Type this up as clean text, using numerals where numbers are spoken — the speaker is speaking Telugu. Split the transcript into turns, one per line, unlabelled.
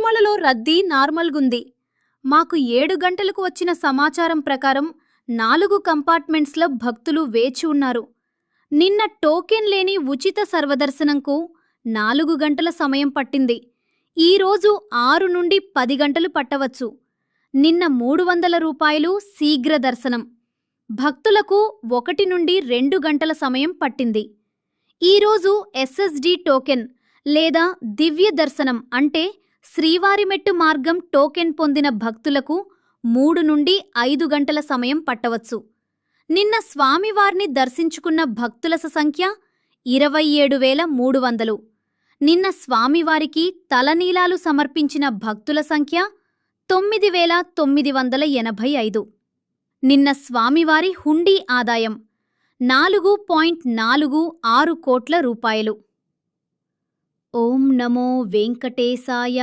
తిరుమలలో రద్దీ నార్మల్గుంది. మాకు 7 గంటలకు వచ్చిన సమాచారం ప్రకారం 4 కంపార్ట్మెంట్స్లో భక్తులు వేచి ఉన్నారు. నిన్న టోకెన్ లేని ఉచిత సర్వదర్శనంకు 4 గంటల సమయం పట్టింది. ఈరోజు 6 నుండి 10 గంటలు పట్టవచ్చు. నిన్న 300 రూపాయలు శీఘ్ర దర్శనం. భక్తులకు 1 నుండి 2 గంటల సమయం పట్టింది. ఈరోజు ఎస్ఎస్డి టోకెన్ లేదా దివ్య దర్శనం అంటే శ్రీవారిమెట్టు మార్గం టోకెన్ పొందిన భక్తులకు 3 నుండి 5 గంటల సమయం పట్టవచ్చు. నిన్న స్వామివారిని దర్శించుకున్న భక్తుల సంఖ్య 27,300. నిన్న స్వామివారికి తలనీలాలు సమర్పించిన భక్తుల సంఖ్య 9,985. నిన్న స్వామివారి హుండీ ఆదాయం 4.46 కోట్ల రూపాయలు. ఓం నమో వెంకటేశాయ.